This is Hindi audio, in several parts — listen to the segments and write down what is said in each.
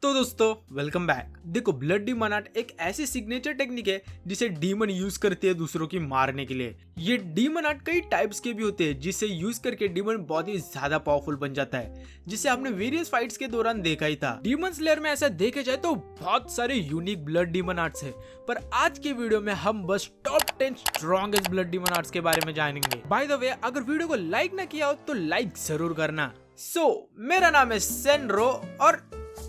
तो दोस्तों वेलकम बैक। देखो ब्लड डीमन आर्ट एक ऐसी सिग्नेचर टेक्निक है जिसे डीमन यूज करते हैं दूसरों की मारने के लिए। ये डीमन आर्ट कई टाइप्स के भी होते हैं जिसे यूज करके डीमन बहुत ही ज्यादा पावरफुल बन जाता है, जिसे हमने वेरियस फाइट्स के दौरान देखा ही था। डीमन स्लेयर में ऐसा देखे जाए तो बहुत सारे यूनिक ब्लड डीमन आर्ट्स है, पर आज के वीडियो में हम बस top 10 strongest blood demon arts के बारे में जानेंगे। बाय द वे, अगर वीडियो को लाइक ना किया हो तो लाइक जरूर करना। मेरा नाम है सेनरो और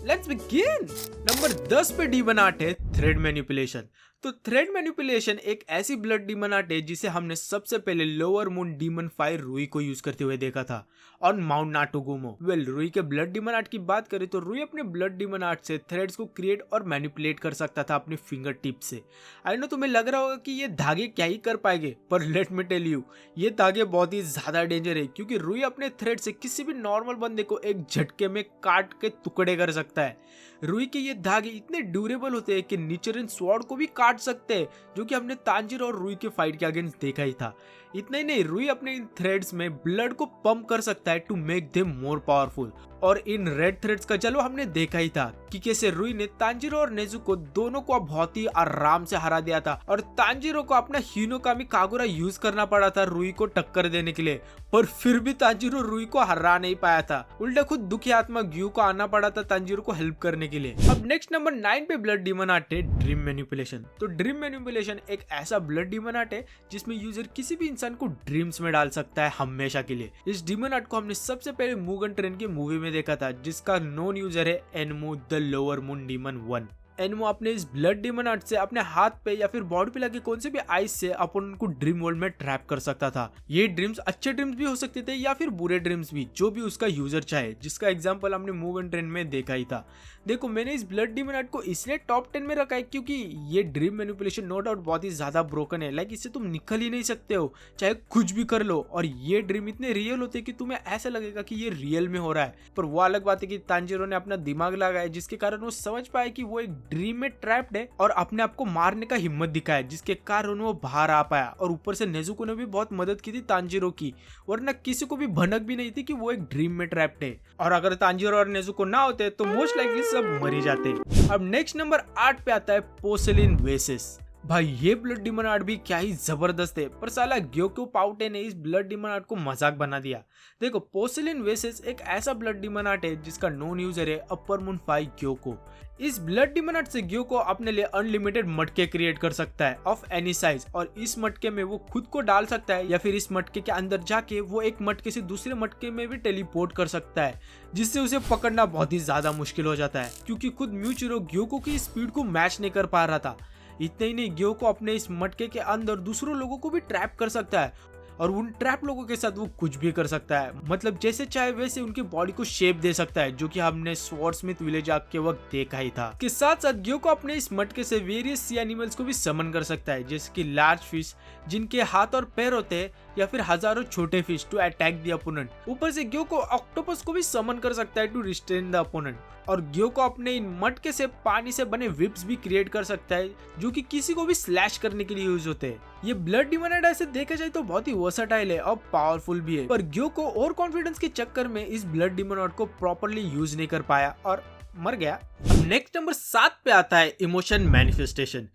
लेट्स बिगिन। नंबर 10 पे डीमन आर्ट है थ्रेड मैनिपुलेशन। तो थ्रेड मैनिपुलेशन एक ऐसी ब्लड डीमन आर्ट है जिसे हमने सबसे पहले लोअर मून डीमन फायर रुई को यूज करते हुए देखा था ऑन माउंट नाटोगुमो। रुई के ब्लड डीमन आर्ट की बात करें तो रुई अपने ब्लड डीमन आर्ट से थ्रेड्स को क्रिएट और मैनिपुलेट कर सकता था अपने फिंगर टिप से। आई नो तुम्हें लग रहा होगा कि ये धागे क्या ही कर पाएंगे, पर लेट मी टेल यू, ये धागे बहुत ही ज्यादा डेंजर है क्योंकि रुई अपने थ्रेड से किसी भी नॉर्मल बंदे को एक झटके में काट के टुकड़े कर सकता है। रुई के ये धागे इतने ड्यूरेबल होते हैं कि निचरन स्वॉर्ड को भी काट सकते हैं, जो कि हमने तांजीरो और रुई के फाइट के अगेंस्ट देखा ही था। इतना ही नहीं, रुई अपने इन थ्रेड्स में ब्लड को पंप कर सकता है to make them more powerful. और इन रेड थ्रेड्स का चलो हमने देखा ही था कि कैसे रुई ने तांजीरो और नेजुको दोनों को बहुत ही आराम से हरा दिया था और तांजीरो को अपना हिनोकामी कागुरा यूज करना पड़ा था रुई को टक्कर देने के लिए, पर फिर भी तांजीरो रुई को हरा नहीं पाया था। उल्टा खुद दुखी आत्मा ग्यू को आना पड़ा था तांजीरो को हेल्प करने के लिए। अब नेक्स्ट नंबर 9 पे ब्लड डीमन आर्ट है ड्रीम मैनिपुलेशन। तो ड्रीम मैनिपुलेशन एक ऐसा ब्लड डीमन आर्ट है जिसमें यूजर किसी भी इंसान को ड्रीम्स में डाल सकता है हमेशा के लिए। इस डीमन आर्ट को हमने सबसे पहले मुगन ट्रेन की मूवी में देखा था, जिसका नोन यूजर है एनमो द लोअर मून डीमन 1। एनमो अपने इस ब्लड डीमन आर्ट से अपने हाथ पे या फिर बॉडी पे लगे कौन से भी आइस से अपन उनको ड्रीम वर्ल्ड में ट्रैप कर सकता था। ये ड्रीम्स अच्छे ड्रीम्स भी हो सकते थे या फिर बुरे ड्रीम्स भी, जो भी उसका यूजर चाहे, जिसका एग्जांपल हमने मूव एंड ट्रेंड में देखा ही था। देखो मैंने इस ब्लड डीमन आर्ट को इसलिए टॉप 10 में रखा है क्योंकि ये ड्रीम मैनिपुलेशन नो डाउट बहुत ही ज्यादा ब्रोकन है। लाइक इससे तुम निकल ही नहीं सकते हो, चाहे कुछ भी कर लो। और ये ड्रीम इतने रियल होते हैं कि तुम्हें ऐसा लगेगा कि ये रियल में हो रहा है। पर वो अलग बात है कि तांजीरो ने अपना दिमाग लगाया जिसके कारण वो समझ पाए कि वो एक ड्रीम में ट्रैप और अपने आप को मारने का हिम्मत दिखाया, जिसके कारण वो बाहर आ पाया। और ऊपर से नेजुको ने भी बहुत मदद की थी तांजीरो की, वरना किसी को भी भनक भी नहीं थी कि वो एक ड्रीम में ट्रैप्ड है। और अगर तांजीरो और नेजुको ना होते तो मोस्ट लाइकली सब मर ही जाते। अब नेक्स्ट नंबर 8 पे आता है पोर्सेलिन वेसेस। भाई ये ब्लड डीमन आर्ट भी क्या ही जबरदस्त है, पर साला ग्योको पाउटे ने इस ब्लड डीमन आर्ट को मजाक बना दिया। देखो पोर्सेलिन वेसेस एक ऐसा ब्लड डीमन आर्ट है जिसका नोन यूजर है अपर मून 5 ग्योको। इस ब्लड डीमन आर्ट से ग्योको अपने लिए अनलिमिटेड मटके क्रिएट कर सकता है ऑफ एनी साइज, और इस मटके में वो खुद को डाल सकता है या फिर इस मटके के अंदर जाके वो एक मटके से दूसरे मटके में भी टेलीपोर्ट कर सकता है, जिससे उसे पकड़ना बहुत ही ज्यादा मुश्किल हो जाता है क्योंकि खुद म्यूचिरो ग्योको की स्पीड को मैच नहीं कर पा रहा था। इतना ही नहीं, ग्यो को अपने इस मटके के अंदर दूसरों लोगों को भी ट्रैप कर सकता है और उन ट्रैप लोगों के साथ वो कुछ भी कर सकता है। मतलब जैसे चाहे वैसे उनकी बॉडी को शेप दे सकता है, जो कि हमने स्वॉर्डस्मिथ विलेज आर्क के वक्त देखा ही था। के साथ साथ ग्यो को अपने इस मटके से वेरियस सी एनिमल्स को भी समन कर सकता है, जैसे कि लार्ज फिश जिनके हाथ और पैर होते हैं, या फिर हजारों छोटे fish to attack the opponent. ऊपर से ग्यो को ऑक्टोपस को भी समन कर सकता है टू रिस्ट्रेन द अपोनेंट। और ग्यो को अपने इन मटके से पानी से बने विप्स भी क्रिएट कर सकता है, जो कि किसी को भी स्लैश करने के लिए यूज होते हैं। ये ब्लड डीमन आर्ट ऐसे देखा जाए तो बहुत ही वर्सेटाइल है और पावरफुल भी है, पर ग्यो को और कॉन्फिडेंस के चक्कर में इस ब्लड डीमन आर्ट को प्रॉपर्ली यूज नहीं कर पाया और मर गया। नेक्स्ट नंबर 7 पे आता है इमोशन मैनिफेस्टेशन।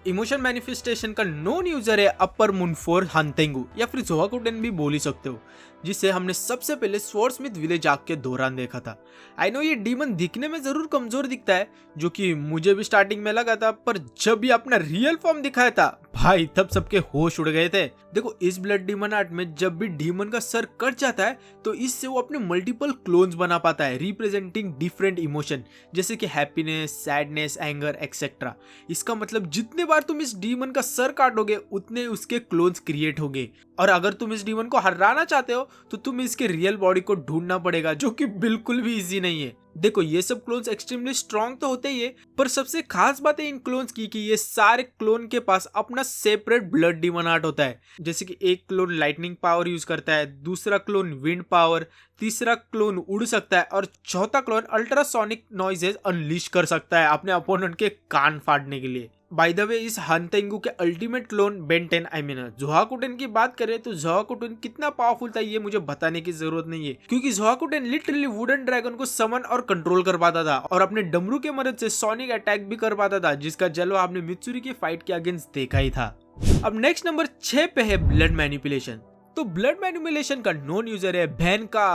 इमोशन मैनिफेस्टेशन का नोन यूजर है अपर मून 4 हंतेंगु, या फिर जोहाकुटेन भी बोल ही सकते हो, जिसे हमने सबसे पहले स्वॉर्डस्मिथ विलेज आर्क के दौरान देखा था। आई नो ये डीमन दिखने में जरूर कमजोर दिखता है, जो कि मुझे भी स्टार्टिंग में लगा था, पर जब ये अपना रियल फॉर्म दिखाया था भाई तब सबके होश उड़ गए थे। देखो इस ब्लड डीमन आर्ट में जब भी डीमन का सर कट जाता है तो इससे वो अपने मल्टीपल क्लोन्स बना पाता है रिप्रेजेंटिंग डिफरेंट इमोशन, जैसे कि हैप्पीनेस, सैडनेस, एंगर एक्सेट्रा। इसका मतलब जितने बार तुम इस डीमन का सर काटोगे उतने उसके क्लोन्स क्रिएट होंगे। और अगर तुम इस डीमन को हराना चाहते हो तो तुम इसके रियल बॉडी को ढूंढना पड़ेगा, जो कि बिल्कुल भी इजी नहीं है। देखो ये सब क्लोन्स एक्सट्रीमली स्ट्रॉन्ग तो होते ही है, पर सबसे खास बात है इन क्लोन्स की कि ये सारे क्लोन के पास अपना सेपरेट ब्लड डीमन आर्ट होता है। जैसे कि एक क्लोन लाइटनिंग पावर यूज करता है, दूसरा क्लोन विंड पावर, तीसरा क्लोन उड़ सकता है और चौथा क्लोन अल्ट्रासोनिक नॉइजेस अनलीश कर सकता है अपने अपोनेंट के कान फाड़ने के लिए। बाय द वे इस हान तेंगु के अल्टीमेट क्लोन बेन 10 ज़ोहाकुटेन की बात करें तो ज़ोहाकुटेन कितना पावरफुल था ये मुझे बताने की जरूरत नहीं है, क्योंकि ज़ोहाकुटेन लिटरली वुडन ड्रैगन को समन और कंट्रोल कर पाता था और अपने डमरू के मदद से सोनिक अटैक भी कर पाता था, जिसका जलवा आपने मित्सुरी की फाइट के अगेंस्ट देखा ही था। अब नेक्स्ट नंबर 6 पे है ब्लड मैनिपुलेशन। तो ब्लड मैनिपुलेशन का नॉन यूजर है बहन का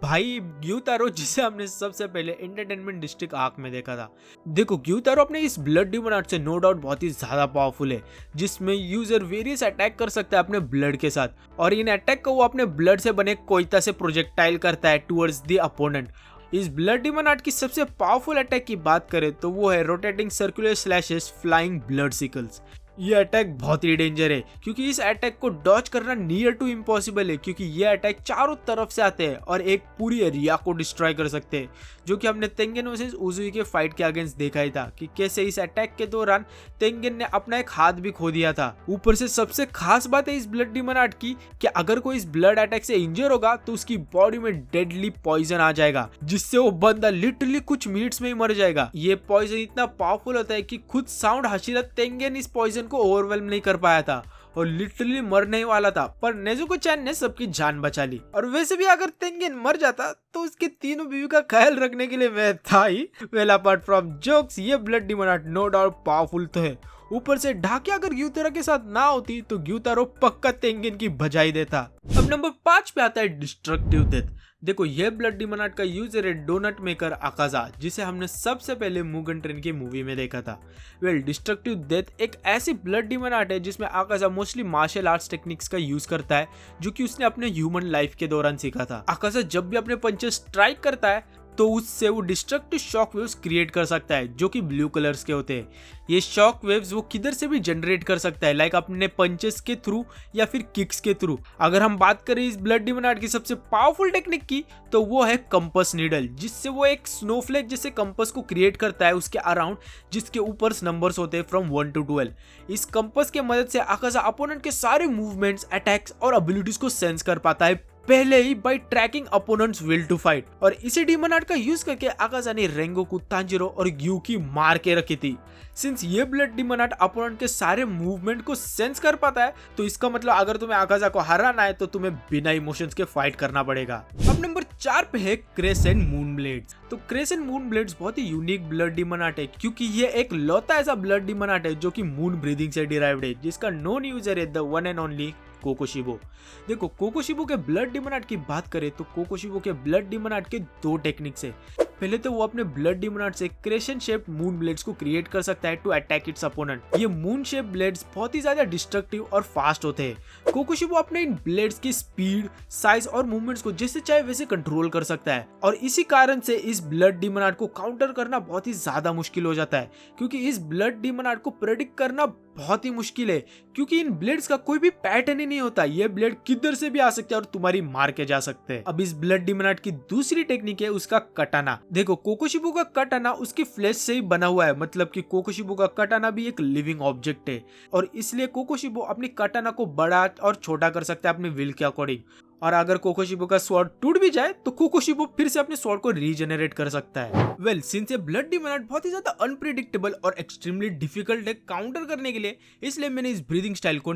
भाई ग्यूतारो, जिसे हमने सबसे पहले एंटरटेनमेंट डिस्ट्रिक्ट आर्क में देखा था। देखो ग्यूतारो अपने इस ब्लड डीमन आर्ट से नो डाउट बहुत ही ज्यादा पावरफुल है, जिसमें यूजर वेरियस अटैक कर सकता है अपने ब्लड के साथ, और इन अटैक को वो अपने ब्लड से बने कोयता से प्रोजेक्टाइल करता है टुवर्ड्स द अपोनेंट। इस ब्लड डीमन आर्ट की सबसे पावरफुल अटैक की बात करें तो वो है rotating circular slashes flying blood sicles. ये अटैक बहुत ही डेंजर है, क्योंकि इस अटैक को डॉज करना नियर टू इम्पॉसिबल है, क्योंकि ये अटैक चारों तरफ से आते हैं और एक पूरी एरिया को डिस्ट्रॉय कर सकते हैं, जो कि हमने तेंगेन वर्सेस उजुई के फाइट के अगेंस्ट देखा ही था कि कैसे इस अटैक के दौरान तेंगेन ने अपना एक हाथ भी खो दिया था। ऊपर से सबसे खास बात है इस ब्लड डीमन आर्ट की कि अगर कोई इस ब्लड अटैक से इंजर होगा तो उसकी बॉडी में डेडली पॉइजन आ जाएगा, जिससे वो बंदा लिटरली कुछ मिनट्स में ही मर जाएगा। ये पॉइजन इतना पावरफुल होता है कि खुद साउंड हाशिरा तेंगेन इस पॉइजन को ओवरवेल्म नहीं कर पाया था और लिटरली मरने ही वाला था, पर नेजुको चैन ने सबकी जान बचा ली। और वैसे भी अगर तेंगेन मर जाता तो उसके तीनों बीवी का ख्याल रखने के लिए मैं था ही। वेल अपार्ट फ्रॉम जोक्स, ये blood demon art no doubt powerful तो है, ऊपर से ढाकिया अगर ग्यूतारो के साथ ना होती तो ग्यूतारो पक्का तेंगेन की बजाई देता। अब नंबर 5 पे आता है डिस्ट्रक्टिव डेथ। देखो ये ब्लड डीमन आर्ट का यूजर है डोनट मेकर आकाजा, जिसे हमने सबसे पहले मुगन ट्रेन की मूवी में देखा था। वेल डिस्ट्रक्टिव डेथ एक ऐसी ब्लड डीमन आर्ट है जिसमें Akaza mostly martial arts techniques का यूज करता है, जो कि उसने अपने ह्यूमन लाइफ के दौरान सीखा था। आकाजा जब भी अपने पंचेस स्ट्राइक करता है तो उससे वो डिस्ट्रक्टिव शॉक वेव्स क्रिएट कर सकता है, जो कि ब्लू कलर्स के होते हैं। ये शॉक वेव्स वो किधर से भी जनरेट कर सकता है, लाइक अपने पंचेस के थ्रू या फिर किक्स के थ्रू। अगर हम बात करें इस ब्लड डीमन आर्ट की सबसे पावरफुल टेक्निक की तो वो है कंपस नीडल, जिससे वो एक स्नोफ्लेक जैसे कंपस को क्रिएट करता है उसके अराउंड, जिसके ऊपर नंबर्स होते हैं फ्रॉम 1 to 12। इस कंपस के मदद से आकाजा अपोनेंट के सारे मूवमेंट्स, अटैक्स और एबिलिटीज को सेंस कर पाता है पहले ही by tracking opponents will to fight. और इसी डीमन आर्ट का यूज करके आकाजा ने रेंगोकू, तांजिरो और ग्यूकी मार के रखी थी। सिंस ये ब्लड डीमन आर्ट अपोनेंट के सारे मूवमेंट को सेंस कर पाता है, तो इसका मतलब अगर तुम्हें आकाजा को हराना है तो तुम्हें बिना इमोशंस के फाइट करना पड़ेगा। अब नंबर 4 पे है क्रेसेंट मून ब्लेड्स। तो क्रेसेंट मून ब्लेड्स बहुत ही यूनिक ब्लड डीमन आर्ट है, क्योंकि ये एक लौता ऐसा ब्लड डीमन आर्ट है जो कि मून ब्रीदिंग से डिराइव्ड है, जिसका नॉन यूजर है द वन एंड ओनली कोकोशिबो। देखो कोकोशिबो के ब्लड डीमन आर्ट की बात करें तो कोकोशिबो के ब्लड डीमन आर्ट के 2 टेक्निक्स है। पहले तो वो अपने ब्लड डीमन आर्ट से क्रेसेंट शेप्ड मून ब्लेड्स को क्रिएट कर सकता है टू अटैक इट्स अपोनेंट। ये मून शेप ब्लेड्स बहुत ही ज्यादा डिस्ट्रक्टिव और फास्ट होते हैं। कोकोशिबो अपने इन ब्लेड्स की स्पीड, साइज और मूवमेंट्स को जैसे चाहे वैसे कंट्रोल कर सकता है, और इसी कारण से इस ब्लड डीमन आर्ट को काउंटर करना बहुत ही ज्यादा मुश्किल हो जाता है, क्योंकि इस ब्लड डीमन आर्ट को प्रेडिक्ट करना बहुत ही मुश्किल है, क्योंकि इन ब्लेड्स का कोई भी पैटर्न ही नहीं होता। ये ब्लेड किधर से भी आ सकते हैं और तुम्हारी मार के जा सकते हैं। अब इस ब्लड डीमन आर्ट की दूसरी टेक्निक है उसका कटाना। देखो कोकोशिबो का कटाना उसकी फ्लैश से ही बना हुआ है, मतलब कि कोकोशिबो का कटाना भी एक लिविंग ऑब्जेक्ट है, और इसलिए कोकोशिबो अपनी कटाना को बड़ा और छोटा कर सकता है अपने विल के अकॉर्डिंग। और अगर कोकोशिबो का स्वॉर्ड टूट भी जाए तो कोकोशिबो फिर से अपने स्वॉर्ड को रीजनरेट कर सकता है। वेल सिंस ये ब्लड डीमन आर्ट बहुत ही ज्यादा अनप्रेडिक्टेबल और एक्सट्रीमली डिफिकल्ट है काउंटर करने के लिए, इसलिए मैंने इस ब्रीदिंग स्टाइल को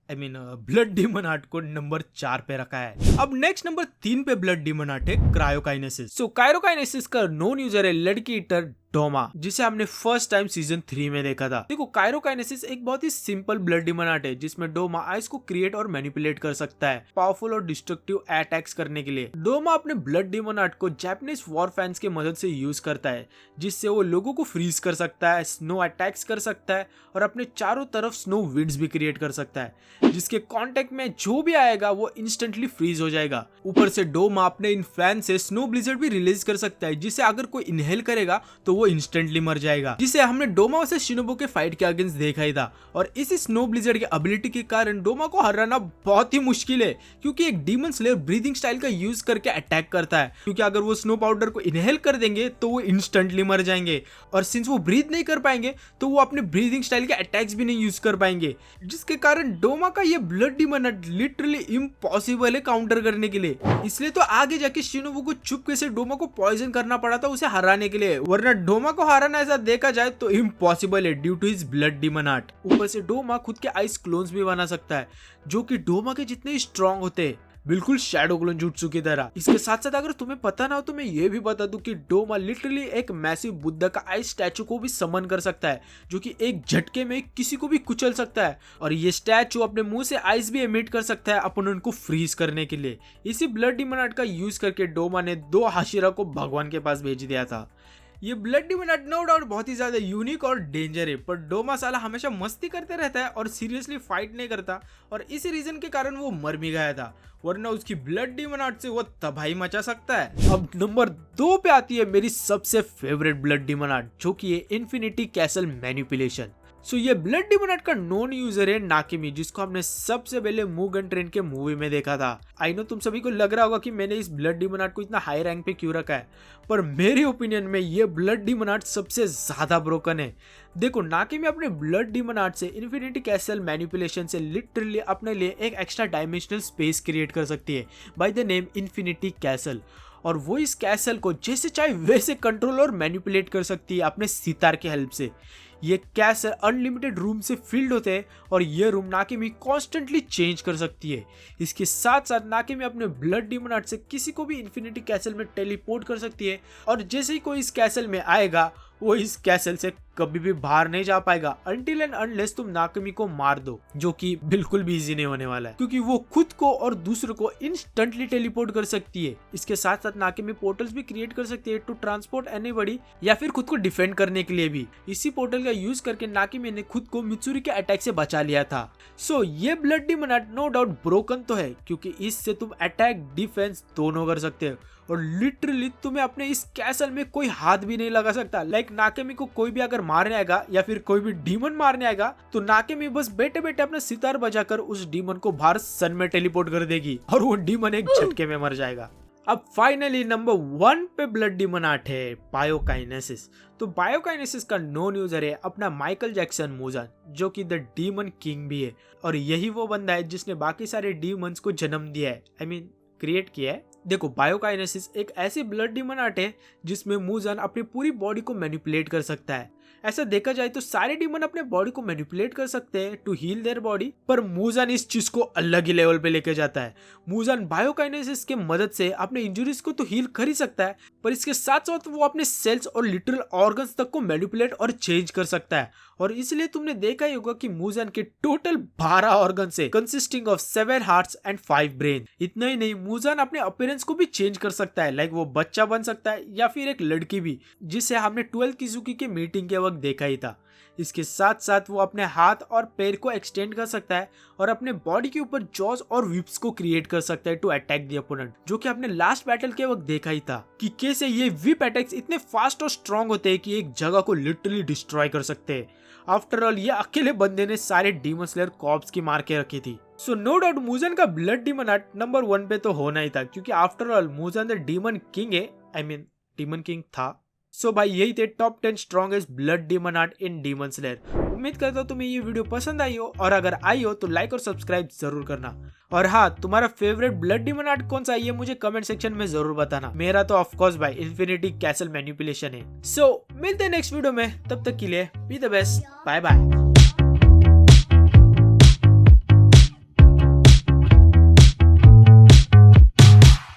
ब्लड डीमन आर्ट को नंबर 4 पे रखा है। अब नेक्स्ट नंबर 3 पे ब्लड डीमन आर्ट है क्रायोकाइनेसिस। सो क्रायोकाइनेसिस का नॉन यूजर है लड़की ईटर डोमा, जिसे हमने फर्स्ट टाइम सीजन 3 में देखा था। देखो काइरोकाइनेसिस एक बहुत ही सिंपल ब्लड डीमन आर्ट है, जिसमें डोमा आइस को क्रिएट और मैनिपुलेट कर सकता है पावरफुल और डिस्ट्रक्टिव अटैक्स करने के लिए। डोमा अपने ब्लड डीमन आर्ट को जापानीज वॉर फैंस की मदद से यूज करता है, जिससे वो लोगों को फ्रीज कर सकता है, स्नो अटैक्स कर सकता है और अपने चारों तरफ स्नो विंड्स भी क्रिएट कर सकता है, जिसके कांटेक्ट में जो भी आएगा वो इंस्टेंटली फ्रीज हो जाएगा। ऊपर से डोमा अपने इन फैन से स्नो ब्लिजर्ड भी रिलीज कर सकता है, जिसे अगर कोई इनहेल करेगा तो वो इंस्टेंटली मर जाएगा, जिसे हमने डोमा वर्सेस शिनोबु के फाइट के अगेंस्ट देखा ही था। और इसी स्नो ब्लिजर्ड की एबिलिटी के कारण डोमा को हराना बहुत ही मुश्किल है, क्योंकि एक डीमन स्लेयर ब्रीदिंग स्टाइल का यूज करके अटैक करता है, क्योंकि अगर वो स्नो पाउडर को इनहेल कर देंगे तो वो इंस्टेंटली मर जाएंगे, और सिंस वो ब्रीथ नहीं कर पाएंगे तो वो अपने ब्रीदिंग स्टाइल के अटैक्स भी नहीं यूज कर पाएंगे, जिसके कारण डोमा का ये ब्लड डीमन लिटरली इम्पॉसिबल है काउंटर करने के लिए। इसलिए तो आगे जाके शिनोबु को चुपके से डोमा को पॉइजन करना पड़ा था उसे हराने के लिए, वरना डोमा को हराना ऐसा देखा जाए तो इम्पॉसिबल है due to his blood demon art. ऊपर से डोमा खुद के आइस क्लोन्स भी बना सकता है जो कि डोमा के जितने स्ट्रॉन्ग होते हैं, बिल्कुल शैडो क्लोन जुट्सु की तरह। इसके साथ साथ अगर तुम्हें पता ना हो तो मैं ये भी बता दूं कि डोमा लिटरली एक मैसिव बुद्धा का आइस स्टैचू को भी समन कर सकता है जो कि एक झटके में किसी को भी कुचल सकता है। और ये स्टैचू अपने मुंह से आइस भी एमिट कर सकता है अपोनेंट को फ्रीज करने के लिए। इसी ब्लड डीमन आर्ट का यूज करके डोमा ने 2 हाशिरा को भगवान के पास भेज दिया था। ये blood demon art no doubt बहुत ही ज्यादा यूनिक और डेंजर है, पर डोमा साला हमेशा मस्ती करते रहता है और सीरियसली फाइट नहीं करता, और इसी रीजन के कारण वो मर भी गया था, वरना उसकी ब्लड डीमन आर्ट से वो तबाही मचा सकता है। अब नंबर 2 पे आती है मेरी सबसे फेवरेट ब्लड डीमन आर्ट जो कि है इन्फिनिटी कैसल मैनिपुलेशन। सो ये ब्लड डीमन आर्ट का नॉन यूजर है नाकेमी, जिसको हमने सबसे पहले मुगन ट्रेन के मूवी में देखा था। आई नो तुम सभी को लग रहा होगा कि मैंने इस ब्लड डीमन आर्ट को इतना हाई रैंक पे क्यों रखा है, पर मेरे ओपिनियन में ये ब्लड डीमन आर्ट सबसे ज्यादा ब्रोकन है। देखो नाकेमी अपने ब्लड डीमन आर्ट से इन्फिनिटी कैसल मैनिपुलेशन से लिटरली अपने लिए एक एक्स्ट्रा डायमेंशनल स्पेस क्रिएट कर सकती है by the name infinity castle, और वो इस कैसल को जैसे चाहे वैसे कंट्रोल और मैनिपुलेट कर सकती है अपने सितार की हेल्प से। ये कैसल अनलिमिटेड रूम से फिल्ड होते हैं और ये रूम नाकेमी कॉन्स्टेंटली चेंज कर सकती है। इसके साथ साथ नाकेमी अपने ब्लड डीमन आर्ट से किसी को भी इन्फिनिटी कैसल में टेलीपोर्ट कर सकती है, और जैसे ही कोई इस कैसल में आएगा वो इस कैसल से कभी भी बाहर नहीं जा पाएगा अनटिल एंड अनलेस तुम नाकेमी को मार दो, जो कि बिल्कुल भी इजी नहीं होने वाला है क्योंकि वो खुद को और दूसरों को इंस्टेंटली टेलीपोर्ट कर सकती है। इसके साथ साथ नाकेमी पोर्टल्स भी क्रिएट कर सकती है टू ट्रांसपोर्ट एनीबॉडी या फिर खुद को डिफेंड करने के लिए भी। इसी पोर्टल का यूज करके नाकेमी ने खुद को मित्सुरी के अटैक से बचा लिया था। सो ये blood demon art no doubt broken तो है क्योंकि इससे तुम अटैक डिफेंस दोनों कर सकते हो, और लिटरली तुम्हें अपने इस कैसल में कोई हाथ भी नहीं लगा सकता। लाइक नाकेमी को कोई भी अगर मारने आएगा या फिर कोई भी डीमन मारने आएगा तो नाकेमी बस बैठे बैठे अपना सितार बजाकर उस डीमन को बाहर सन में टेलीपोर्ट कर देगी और वो डीमन एक झटके में मर जाएगा। अब फाइनली नंबर 1 पे ब्लड डीमन आर्ट है बायोकाइनेसिस। तो बायोकाइनेसिस का नॉन यूजर है अपना माइकल जैक्सन मुजान, जो कि द डीमन किंग भी है, और यही वो बंदा है जिसने बाकी सारे डीमंस को जन्म दिया है, आई मीन क्रिएट किया है। देखो बायोकाइनेसिस एक ऐसी ब्लड डीमन आर्ट है जिसमें मुजान अपनी पूरी बॉडी को मैनिपुलेट कर सकता है। ऐसा देखा जाए तो सारे डीमन अपने बॉडी को मैनिपुलेट कर सकते हैं टू हील देयर बॉडी, पर मुजान इस चीज को अलग ही लेवल पे लेके जाता है। मुजान बायोकाइनेसिस के मदद से अपने इंजरीज को तो हील कर ही सकता है, पर इसके साथ साथ वो अपने सेल्स और लिटरल ऑर्गन्स तक को मैनिपुलेट और चेंज कर सकता है। और इसलिए तुमने देखा ही होगा कि मुजान के टोटल 12 ऑर्गन से consisting of 7 hearts and 5 brain. इतना ही नहीं, मुजान अपने अपीयरेंस को भी चेंज कर सकता है, लाइक वो बच्चा बन सकता है या फिर एक लड़की भी, जिसे हमने 12 किजुकी के मीटिंग के वक्त देखा ही था। इसके साथ साथ वो अपने हाथ और पैर को एक्सटेंड कर सकता है और अपने बॉडी के ऊपर जॉज और विप्स को क्रिएट कर सकता है टू अटैक द अपोनेंट, जो कि आपने लास्ट बैटल के वक्त देखा ही था कि कैसे ये विप अटैक्स इतने फास्ट और स्ट्रॉन्ग होते हैं कि एक जगह को लिटरली डिस्ट्रॉय कर सकते हैं। आफ्टर ऑल ये अकेले बंदे ने सारे डीमन स्लेयर कॉर्प्स की मार के रखी थी। सो नो डाउट मुजान का ब्लड डीमन आर्ट नंबर 1 पे तो होना ही था, क्योंकि after all Muzan the demon king है, आई मीन डीमन किंग था। सो भाई यही थे top 10 strongest blood demon art in demon slayer. उम्मीद करता हूँ तुम्हें ये वीडियो पसंद आई हो, और अगर आई हो तो लाइक और सब्सक्राइब जरूर करना। और हाँ, तुम्हारा फेवरेट ब्लड डीमन आर्ट कौन सा है ये मुझे कमेंट सेक्शन में जरूर बताना। मेरा तो ऑफ कोर्स भाई इन्फिनिटी कैसल मैनिपुलेशन है। सो मिलते हैं नेक्स्ट वीडियो में, तब तक के लिए be the best, bye bye.